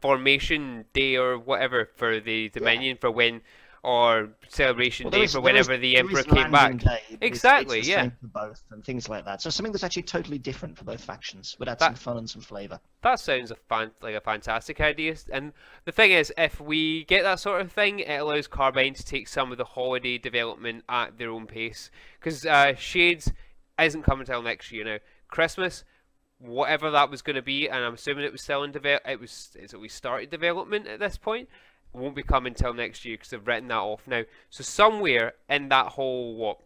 formation day or whatever for the Dominion for when, or celebration day for whenever the Emperor came back. Exactly, it's the yeah. same for both and things like that. So something that's actually totally different for both factions would add some fun and some flavour. That sounds like a fantastic idea. And the thing is, if we get that sort of thing, it allows Carbine to take some of the holiday development at their own pace. Because Shades isn't coming until next year now. Christmas, whatever that was going to be, and I'm assuming it was still in we started development at this point, won't be coming until next year because they've written that off now. So somewhere in that whole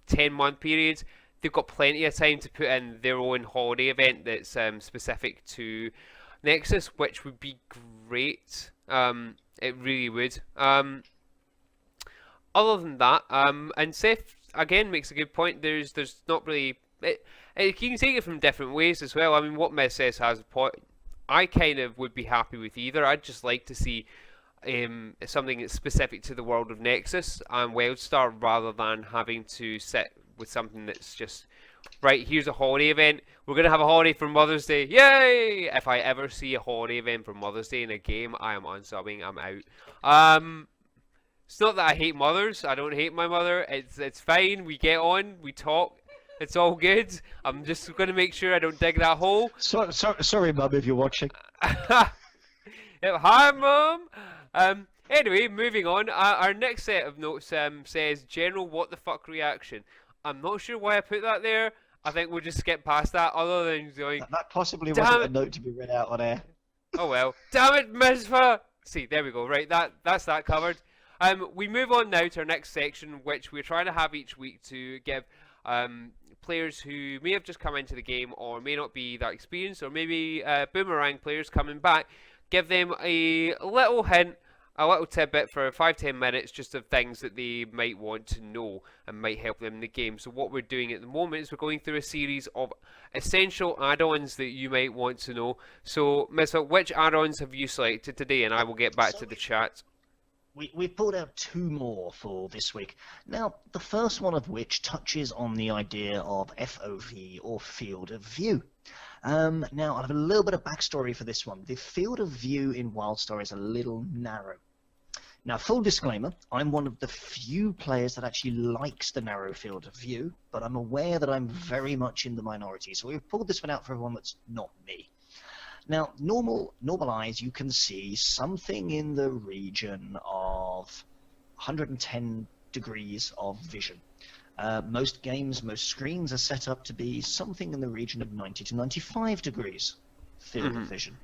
10-month period, they've got plenty of time to put in their own holiday event that's specific to Nexus, which would be great. It really would. Other than that, and Seth again makes a good point. There's not really you can take it from different ways as well. I mean, what Miss says has a point. I kind of would be happy with either. I'd just like to see something that's specific to the world of Nexus and WildStar rather than having to sit with something that's just, right, here's a holiday event. We're going to have a holiday for Mother's Day. Yay! If I ever see a holiday event for Mother's Day in a game, I am unsubbing. I'm out. It's not that I hate mothers. I don't hate my mother. It's fine. We get on. We talk. It's all good. I'm just going to make sure I don't dig that hole. Sorry, Mum, if you're watching. Hi, Mum. Anyway, moving on. Our next set of notes says general what the fuck reaction. I'm not sure why I put that there. I think we'll just skip past that. Other than going, that possibly wasn't a note to be read out on air. Oh well. Damn it, Mizpah. See, there we go. Right, that's that covered. We move on now to our next section, which we're trying to have each week to give players who may have just come into the game or may not be that experienced, or maybe boomerang players coming back, give them a little hint, a little tidbit for 5-10 minutes just of things that they might want to know and might help them in the game. So what we're doing at the moment is we're going through a series of essential add-ons that you might want to know. So, Mizpah, which add-ons have you selected today? And I will get back to the chat. We've pulled out two more for this week. Now, the first one of which touches on the idea of FOV, or field of view. Now, I have a little bit of backstory for this one. The field of view in WildStar is a little narrow. Now, full disclaimer, I'm one of the few players that actually likes the narrow field of view, but I'm aware that I'm very much in the minority, so we've pulled this one out for everyone that's not me. Now, normal eyes, you can see something in the region of 110 degrees of vision. Most games, most screens are set up to be something in the region of 90 to 95 degrees field of vision.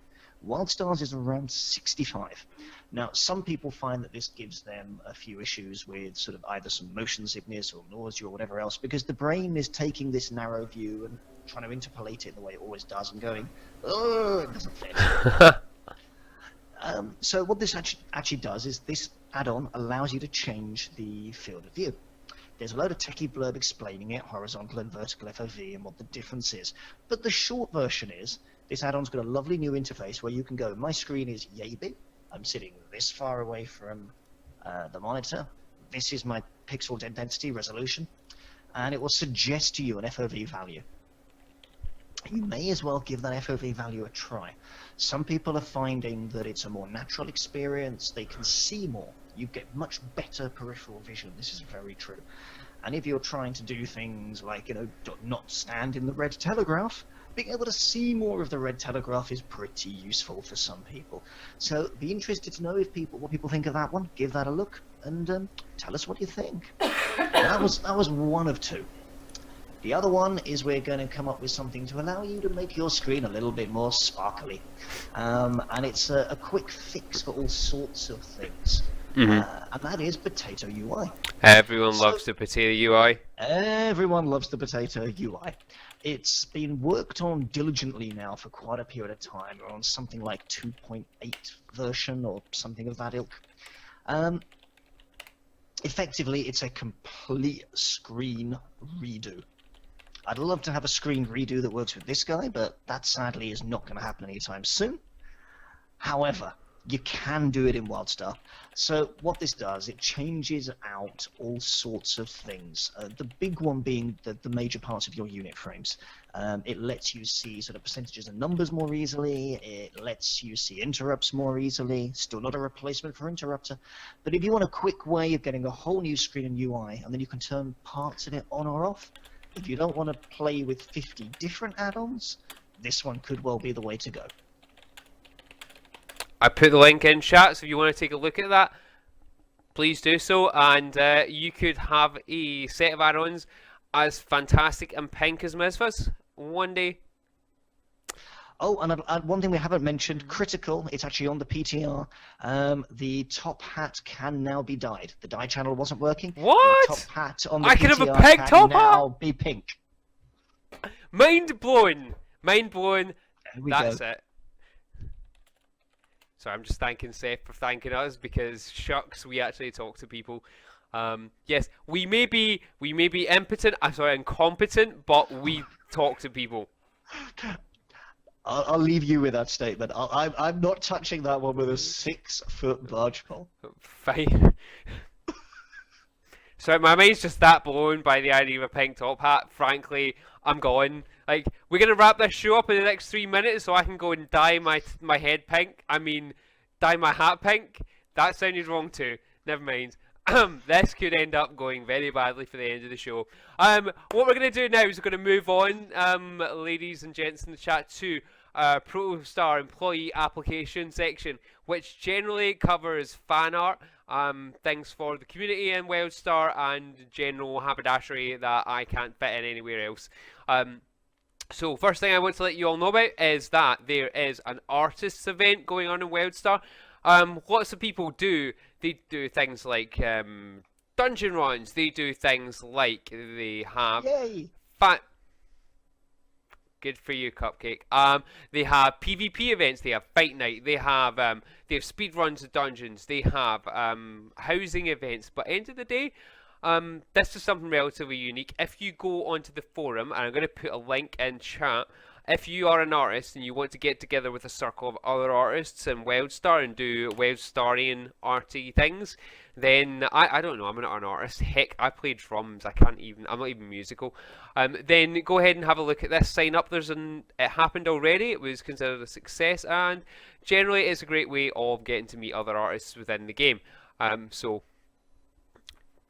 WildStar's is around 65. Now, some people find that this gives them a few issues with sort of either some motion sickness or nausea or whatever else, because the brain is taking this narrow view and trying to interpolate it in the way it always does and going, oh, it doesn't fit. So what this actually does is this add-on allows you to change the field of view. There's a load of techie blurb explaining it, horizontal and vertical FOV, and what the difference is. But the short version is, this add-on's got a lovely new interface where you can go, my screen is yay big, I'm sitting this far away from the monitor, this is my pixel density resolution, and it will suggest to you an FOV value. You may as well give that FOV value a try. Some people are finding that it's a more natural experience, they can see more, you get much better peripheral vision, this is very true. And if you're trying to do things like, not stand in the red telegraph, being able to see more of the red telegraph is pretty useful for some people. So be interested to know what people think of that one. Give that a look and tell us what you think. That was one of two. The other one is we're going to come up with something to allow you to make your screen a little bit more sparkly. And it's a quick fix for all sorts of things. And that is Potato UI. Everyone loves the Potato UI. Everyone loves the Potato UI. It's been worked on diligently now for quite a period of time. We're on something like 2.8 version or something of that ilk. Effectively, it's a complete screen redo. I'd love to have a screen redo that works with this guy, but that sadly is not going to happen anytime soon. However, you can do it in WildStar. So what this does, it changes out all sorts of things. The big one being the major parts of your unit frames. It lets you see sort of percentages and numbers more easily. It lets you see interrupts more easily. Still not a replacement for interrupter. But if you want a quick way of getting a whole new screen and UI, and then you can turn parts of it on or off, if you don't want to play with 50 different add-ons, this one could well be the way to go. I put the link in chat, so if you want to take a look at that, please do so. And you could have a set of add-ons as fantastic and pink as Mizpah's one day. Oh, and one thing we haven't mentioned, critical, it's actually on the PTR. The top hat can now be dyed. The dye channel wasn't working. What? The top hat on the I PTR can have a pink top now hat? be pink. Mind blown. Mind blown. That's go. it. So I'm just thanking Seth for thanking us, because shucks, we actually talk to people. Yes, we may be incompetent, but we talk to people. I'll leave you with that statement. I'm not touching that one with a 6-foot barge pole. Fine. So my mind's just that blown by the idea of a pink top hat. Frankly, I'm gone. Like, we're gonna wrap this show up in the next 3 minutes, so I can go and dye my head pink. I mean, dye my hat pink. That sounded wrong too. Never mind. This could end up going very badly for the end of the show. What we're going to do now is we're going to move on, ladies and gents in the chat, to ProStar Employee Application section, which generally covers fan art, things for the community in WildStar, and general haberdashery that I can't fit in anywhere else. So first thing I want to let you all know about is that there is an artists event going on in WildStar. Lots of people do. They do things like dungeon runs. They do things like they have good for you, Cupcake. They have PvP events. They have fight night. They have speed runs of dungeons. They have housing events. But end of the day, this is something relatively unique. If you go onto the forum, and I'm going to put a link in chat. If you are an artist and you want to get together with a circle of other artists in WildStar and do WildStarian arty things, then I don't know, I'm not an artist. Heck, I play drums. I'm not even musical. Then go ahead and have a look at this. Sign up. It happened already. It was considered a success, and generally it's a great way of getting to meet other artists within the game. So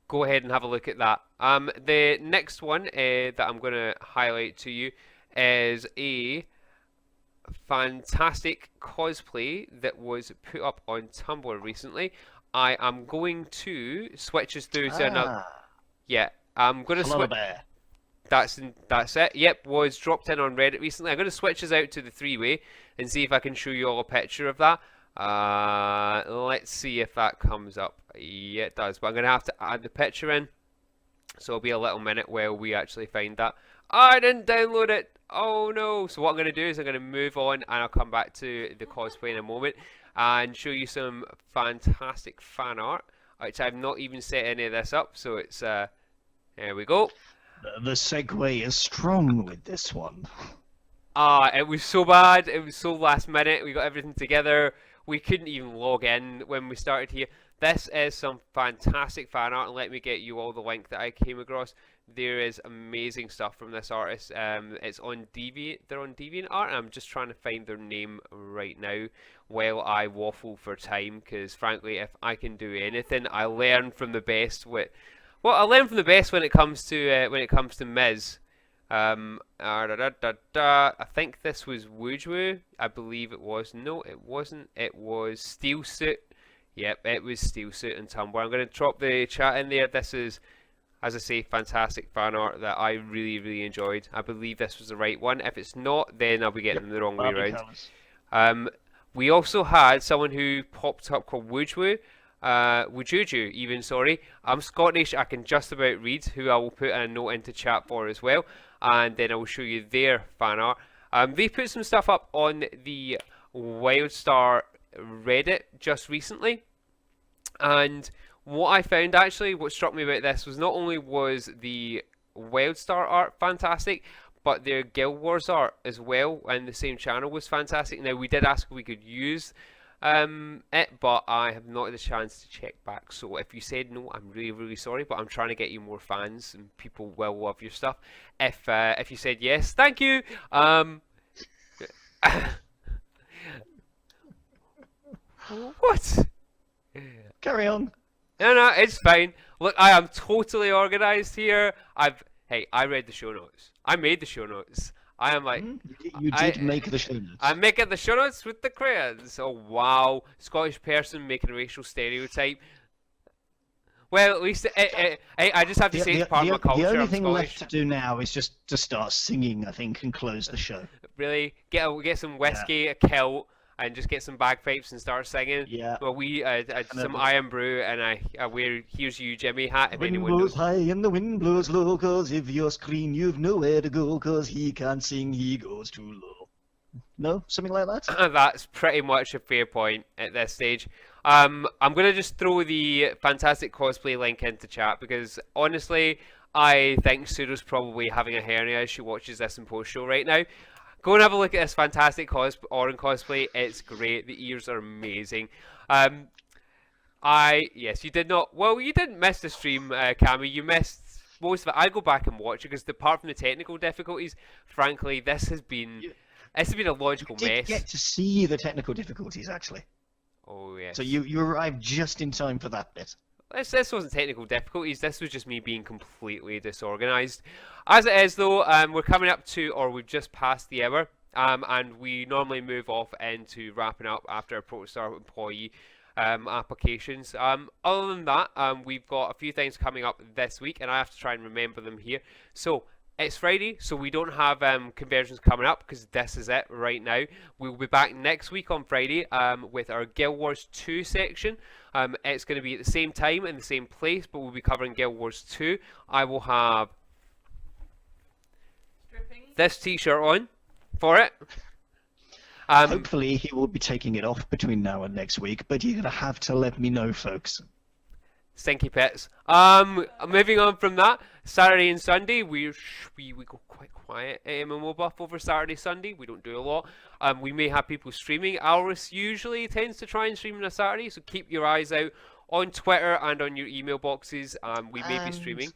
go ahead and have a look at that. The next one that I'm going to highlight to you is a fantastic cosplay that was put up on Tumblr recently. I am going to switch us through to another. Yeah, I'm going to switch. That's it. Yep, was dropped in on Reddit recently. I'm going to switch us out to the 3-way and see if I can show you all a picture of that. Let's see if that comes up. Yeah, it does. But I'm going to have to add the picture in, so it'll be a little minute while we actually find that. I didn't download it. Oh no. So what I'm going to do is I'm going to move on, and I'll come back to the cosplay in a moment and show you some fantastic fan art, which I've not even set any of this up. So it's there we go. The segue is strong with this one. It was so bad. It was so last minute. We got everything together. We couldn't even log in when we started here. This is some fantastic fan art, and let me get you all the link that I came across. There is amazing stuff from this artist. It's on Deviant. They're on DeviantArt, and I'm just trying to find their name right now while I waffle for time. Because frankly, if I can do anything, I learn from the best with Well, I learn from the best when it comes to Miz. I think this was Wujwu. I believe it was. No, it wasn't. It was Steel Suit. Yep, it was Steel Suit and Tumblr. I'm going to drop the chat in there. This is, as I say, fantastic fan art that I really, really enjoyed. I believe this was the right one. If it's not, then I'll be getting them the wrong way around. We also had someone who popped up called Wujwu. Wujuju, even, sorry. I'm Scottish, I can just about read, who I will put a note into chat for as well, and then I will show you their fan art. They put some stuff up on the WildStar Reddit just recently, and what I found actually, what struck me about this was not only was the WildStar art fantastic, but their Guild Wars art as well, and the same channel was fantastic. Now, we did ask if we could use it, but I have not had the chance to check back. So if you said no, I'm really, really sorry, but I'm trying to get you more fans, and people will love your stuff. If you said yes, thank you. What? Carry on. No, it's fine. Look, I am totally organised here. I read the show notes. I made the show notes. I am like... You did make the show notes. I'm making the show notes with the crayons. Oh, wow. Scottish person making a racial stereotype. Well, at least I just have to say it's part of my culture. The only I'm thing Scottish. left to do now is just to start singing, I think, and close the show. Really? Get some whiskey, a kilt, and just get some bagpipes and start singing. Yeah. Well, some Iron Brew, and I wear Here's You Jimmy hat. If Wind anyone blows knows. high and the wind blows low, 'cause if you're screen, you've nowhere to go, 'cause he can't sing, he goes too low. No? Something like that? That's pretty much a fair point at this stage. I'm going to just throw the fantastic cosplay link into chat, because honestly, I think Sudo's probably having a hernia as she watches this in post-show right now. Go and have a look at this fantastic Orin cosplay. It's great. The ears are amazing. Yes, you did not... Well, you didn't miss the stream, Cammy. You missed most of it. I go back and watch it, because apart from the technical difficulties, frankly, this has been... This has been a logical You mess. did get to see the technical difficulties, actually. Oh, yes. So you arrived just in time for that bit. This wasn't technical difficulties, this was just me being completely disorganised. As it is though, we're coming up to, or we've just passed the hour, and we normally move off into wrapping up after our Protostar employee applications. Other than that, we've got a few things coming up this week, and I have to try and remember them here. So, it's Friday, so we don't have Convergence coming up, because this is it right now. We'll be back next week on Friday with our Guild Wars 2 section. It's going to be at the same time in the same place, but we'll be covering Guild Wars 2. I will have this t-shirt on for it. Hopefully he will be taking it off between now and next week, but you're going to have to let me know, folks. Stinky pits. Moving on from that, Saturday and Sunday, we go quite quiet at MMOBuff over Saturday, Sunday. We don't do a lot. We may have people streaming. Alris usually tends to try and stream on a Saturday, so keep your eyes out on Twitter and on your email boxes. We may be streaming.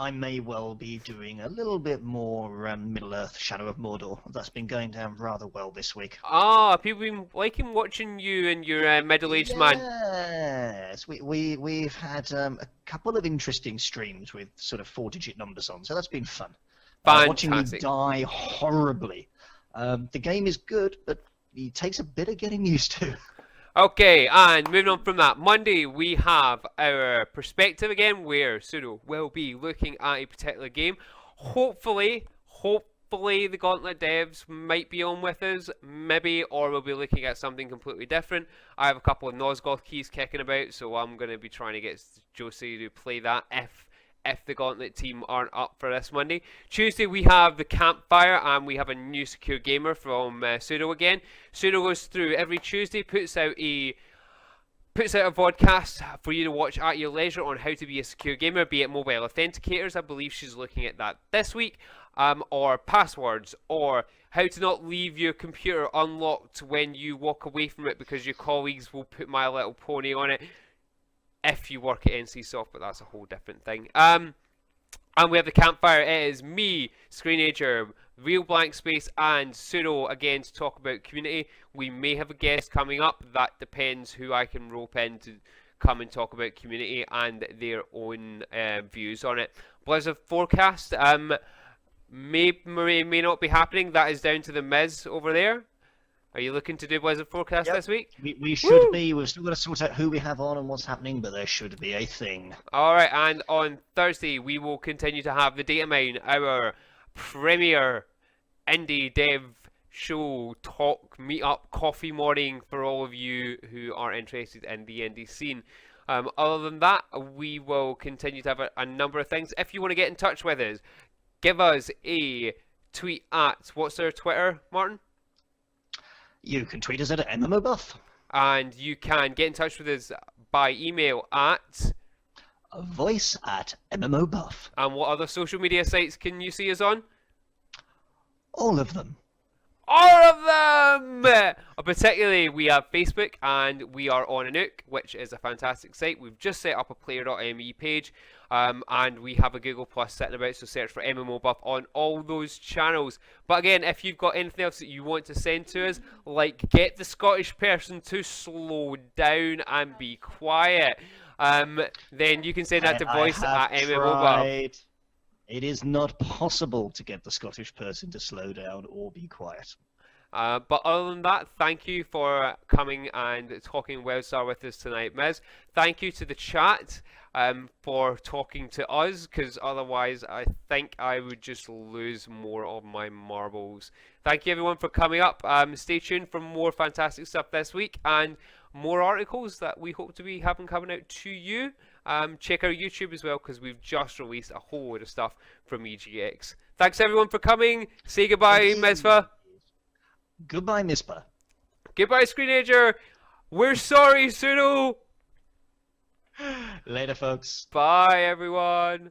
I may well be doing a little bit more Middle-earth Shadow of Mordor. That's been going down rather well this week. People been liking watching you and your middle-aged man. Yes, we've had a couple of interesting streams with sort of 4-digit numbers on, so that's been fun. Watching me die horribly. The game is good, but it takes a bit of getting used to. Okay, and moving on from that, Monday we have our perspective again, where Sudo will be looking at a particular game. Hopefully the Gauntlet devs might be on with us, maybe, or we'll be looking at something completely different. I have a couple of Nosgoth keys kicking about, so I'm going to be trying to get Josie to play that if the Gauntlet team aren't up for this Monday. Tuesday we have the Campfire, and we have a new Secure Gamer from Sudo again. Sudo goes through every Tuesday, puts out a vodcast for you to watch at your leisure on how to be a secure gamer, be it mobile authenticators, I believe she's looking at that this week, or passwords, or how to not leave your computer unlocked when you walk away from it because your colleagues will put My Little Pony on it. If you work at NCSoft, but that's a whole different thing. And we have the Campfire. It is me, Screenager, Real Blank Space, and Sudo again to talk about community. We may have a guest coming up. That depends who I can rope in to come and talk about community and their own views on it. Blizzard forecast may not be happening. That is down to the Miz over there. Are you looking to do Blizzard forecast Yep. this week? We should be. We've still got to sort out who we have on and what's happening, but there should be a thing. Alright, and on Thursday we will continue to have the Data Mine, our premier indie dev show, talk, meetup, coffee morning for all of you who are interested in the indie scene. Other than that, we will continue to have a number of things. If you want to get in touch with us, give us a tweet at, what's their Twitter, Martin? You can tweet us at MMOBuff. And you can get in touch with us by email at... voice at MMOBuff. And what other social media sites can you see us on? All of them. All of them! Particularly, we have Facebook and we are on Anook, which is a fantastic site. We've just set up a player.me page and we have a Google Plus sitting about, so search for MMOBuff on all those channels. But again, if you've got anything else that you want to send to us, like get the Scottish person to slow down and be quiet, then you can send that to voice at MMOBuff. It is not possible to get the Scottish person to slow down or be quiet. But other than that, thank you for coming and talking WildStar with us tonight, Miz. Thank you to the chat for talking to us, because otherwise I think I would just lose more of my marbles. Thank you everyone for coming up. Stay tuned for more fantastic stuff this week and more articles that we hope to be having coming out to you. Check our YouTube as well, because we've just released a whole load of stuff from EGX. Thanks everyone for coming. Say goodbye, Mizpah. Goodbye, Mizpah. Goodbye, Screenager. We're sorry, Suno. Later, folks. Bye, everyone.